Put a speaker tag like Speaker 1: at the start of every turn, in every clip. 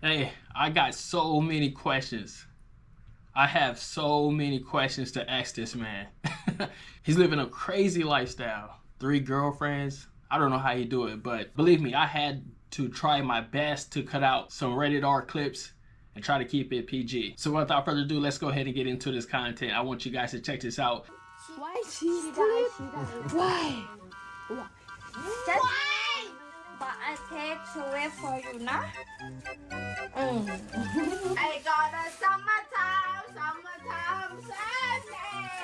Speaker 1: Hey, I got so many questions. I have so many questions to ask this man. He's living a crazy lifestyle. 3 girlfriends. I don't know how you do it, but believe me, I had to try my best to cut out some rated R clips and try to keep it PG. So without further ado, let's go ahead and get into this content. I want you guys to check this out.
Speaker 2: Why she died? Why? Just why? But I take away for you now. I got a summertime sadness.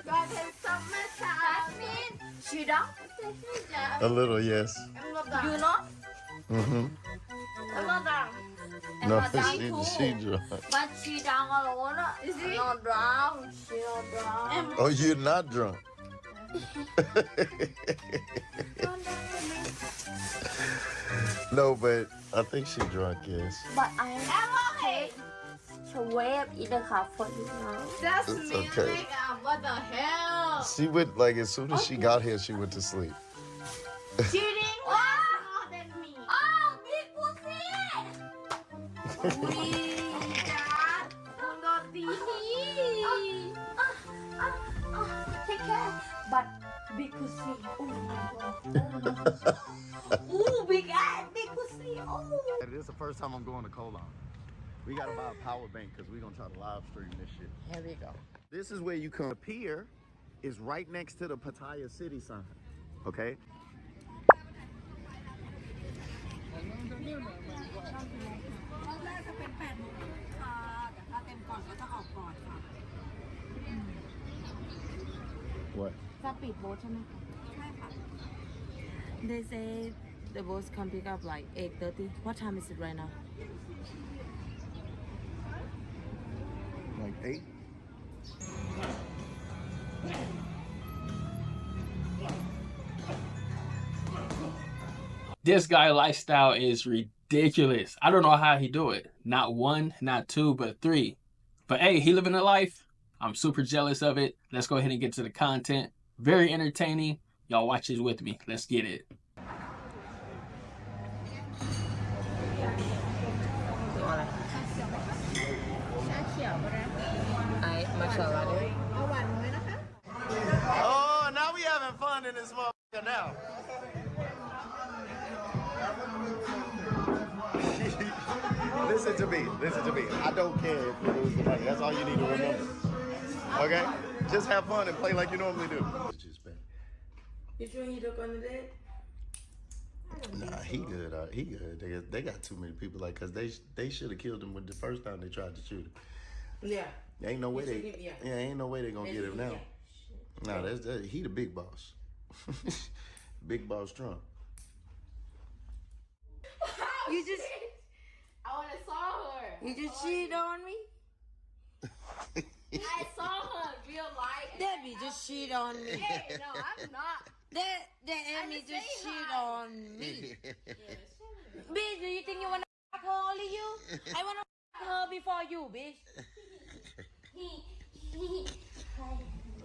Speaker 2: Got a summertime. That means she don't.
Speaker 3: A little, yes.
Speaker 2: You know?
Speaker 3: Mm-hmm. No, she drunk.
Speaker 2: But she down alone. Is she not drunk? She not drunk.
Speaker 3: Oh, you're not drunk. No, but I think she drunk, yes.
Speaker 2: But I am okay. To wave in the car for you now.
Speaker 3: That's okay.
Speaker 2: What the hell?
Speaker 3: She went, like, as soon as she got here, she went to sleep.
Speaker 2: Cheating was more than me. Oh, big pussy! We got take care. But big pussy. Oh my god. Oh, big ass, big pussy. Oh.
Speaker 3: This is the first time I'm going to Colon. We got to buy a power bank because we're going to try to live stream this shit.
Speaker 2: Here we go.
Speaker 3: This is where you come. The pier is right next to the Pattaya city sign. Okay? What?
Speaker 4: Speedboat ใช่ไหมคะใช่ค่ะ They say the boats come pick up like 8:30. What time is it right now?
Speaker 3: Like 8?
Speaker 1: This guy lifestyle is ridiculous. I don't know how he do it. Not one, not two, but 3. But hey, he living a life. I'm super jealous of it. Let's go ahead and get to the content. Very entertaining. Y'all watch this with me. Let's get it.
Speaker 3: Oh, now we having fun in this motherfucker now. Listen to me. I don't care if you lose the money. That's all you need to remember. Okay? Just have fun and play like you normally do.
Speaker 4: You sure he took on the date?
Speaker 3: Nah, he good. He good. They got too many people like, cause they should have killed him with the first time they tried to shoot him.
Speaker 4: Yeah.
Speaker 3: Ain't no way ain't no way they gonna get him now. Nah, he the big boss. Big boss Trump.
Speaker 4: You just
Speaker 2: I wanna saw her.
Speaker 4: you just cheated on me?
Speaker 2: I saw her in real life.
Speaker 4: Debbie just cheated on me.
Speaker 2: Hey, no, I'm not.
Speaker 4: That Emmy
Speaker 2: just
Speaker 4: just
Speaker 2: saying
Speaker 4: cheated
Speaker 2: hi.
Speaker 4: on me. Bitch, do you think you wanna fuck her, only you? I wanna fuck her before you, bitch.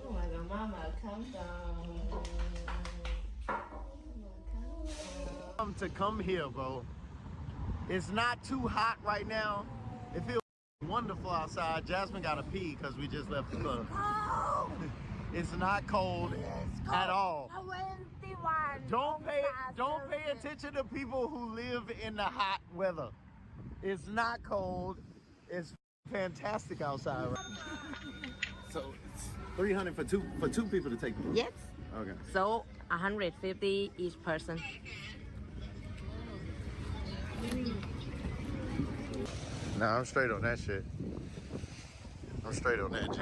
Speaker 2: Oh my god, mama, calm down.
Speaker 3: To come here, bro. It's not too hot right now. It feels wonderful outside. Jasmine got to pee because we just left the club. It's not cold at all.
Speaker 4: 21.
Speaker 3: Don't pay attention to people who live in the hot weather. It's not cold. It's fantastic outside. Right? So it's 300 for two people to take.
Speaker 4: Yes.
Speaker 3: Okay.
Speaker 4: So 150 each person.
Speaker 3: Nah, I'm straight on that shit. I'm straight on that, G.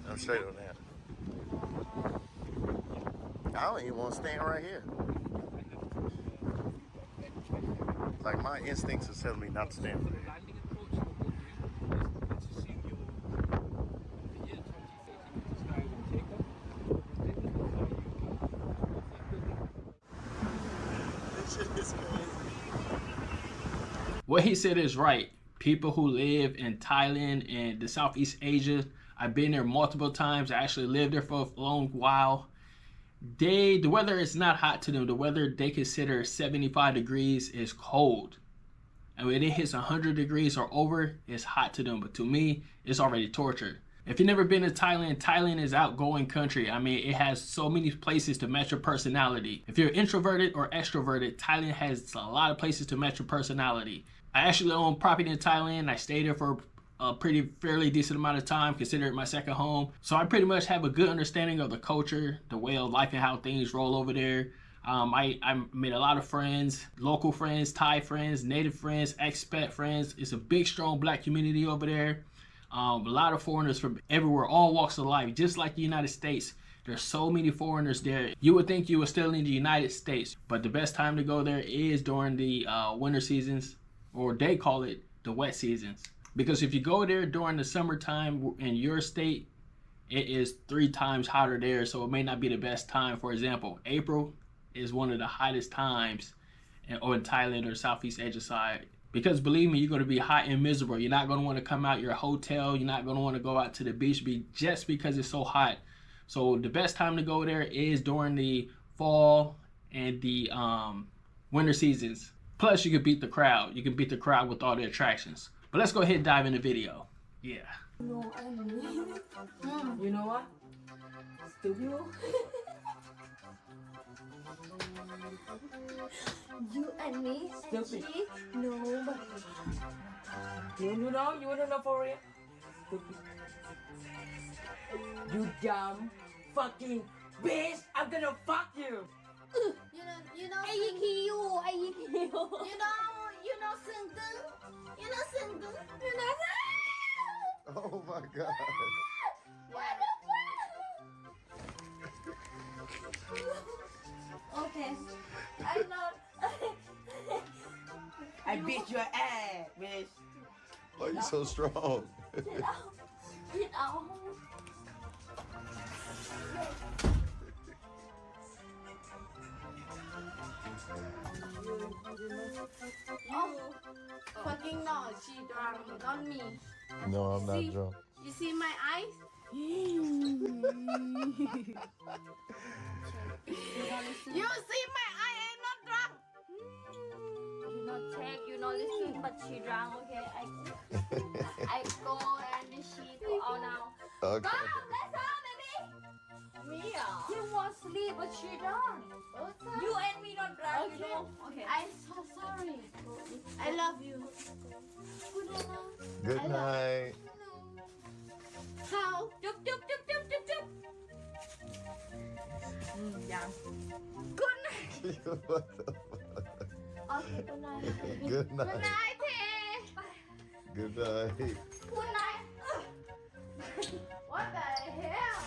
Speaker 3: I'm straight on that. I don't even want to stand right here. Like, my instincts are telling me not to stand for that.
Speaker 1: What he said is right. People who live in Thailand and the Southeast Asia, I've been there multiple times. I actually lived there for a long while. The weather is not hot to them. The weather they consider 75 degrees is cold. And when it hits 100 degrees or over, it's hot to them. But to me, it's already torture. If you've never been to Thailand, Thailand is outgoing country. I mean, it has so many places to match your personality. If you're introverted or extroverted, Thailand has a lot of places to match your personality. I actually own property in Thailand. I stayed there for a fairly decent amount of time, consider it my second home. So I pretty much have a good understanding of the culture, the way of life and how things roll over there. I made a lot of friends, local friends, Thai friends, native friends, expat friends. It's a big, strong black community over there. A lot of foreigners from everywhere, all walks of life, just like the United States. There's so many foreigners there. You would think you were still in the United States, but the best time to go there is during the winter seasons, or they call it the wet seasons. Because if you go there during the summertime in your state, it is 3 times hotter there, so it may not be the best time. For example, April is one of the hottest times in Thailand or Southeast Asia side. Because believe me, you're going to be hot and miserable. You're not going to want to come out your hotel. You're not going to want to go out to the beach just because it's so hot. So the best time to go there is during the fall and the winter seasons. Plus, you can beat the crowd. You can beat the crowd with all the attractions. But let's go ahead and dive in the video. Yeah.
Speaker 4: You know what? Stupid.
Speaker 2: You and me?
Speaker 4: Stupid.
Speaker 2: No, but
Speaker 4: You know? You wanna know for real? Stupid. You dumb fucking bitch! I'm gonna fuck you!
Speaker 2: you know, I yick you. You know, Singtung. You know, Singtung. You know,
Speaker 3: Oh my God.
Speaker 2: what the fuck? Okay, I'm not.
Speaker 4: I beat your ass, bitch!
Speaker 3: Why are you so strong?
Speaker 2: Get out. Get out. Oh, fucking no, she drunk, not me.
Speaker 3: No, I'm
Speaker 2: See?
Speaker 3: not drunk.
Speaker 2: You see my eyes? You see my eye, I'm not drunk. You not check, you not listen, but she drunk. Okay, I go and she go out now.
Speaker 3: Okay.
Speaker 2: Go, let's go, baby. Me, you want sleep, but she drunk. You and me not drunk, okay. You know. Okay. I'm so sorry. I love you.
Speaker 3: Good night.
Speaker 2: How? Chup, chup, chup, chup, chup, chup.
Speaker 4: Yeah.
Speaker 2: Good night.
Speaker 3: What the fuck?
Speaker 2: Okay, good night.
Speaker 3: Good night.
Speaker 2: Good night, Tay.
Speaker 3: Good night.
Speaker 2: Good night. What the hell?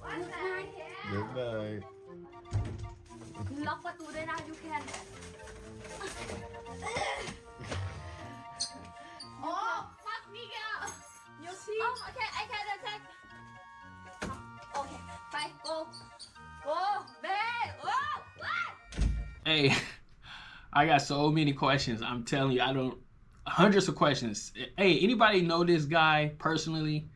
Speaker 2: What the hell?
Speaker 3: Good night.
Speaker 2: ล็อกประตูด้วยนะ you can oh fuck me girl you see oh okay I can attack okay bye go babe oh what
Speaker 1: Hey, I got so many questions. I'm telling you, hundreds of questions. Hey, anybody know this guy personally?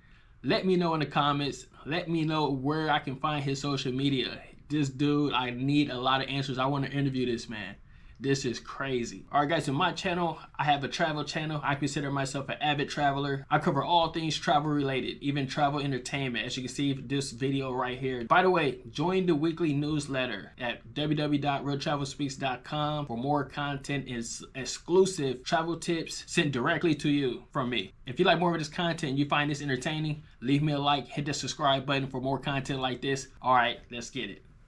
Speaker 1: Let me know in the comments. Let me know where I can find his social media. This dude, I need a lot of answers. I want to interview this man. This is crazy. All right, guys, in my channel, I have a travel channel. I consider myself an avid traveler. I cover all things travel related, even travel entertainment, as you can see this video right here. By the way, join the weekly newsletter at www.realtravelspeaks.com for more content and exclusive travel tips sent directly to you from me. If you like more of this content and you find this entertaining, leave me a like, hit the subscribe button for more content like this. All right, let's get it.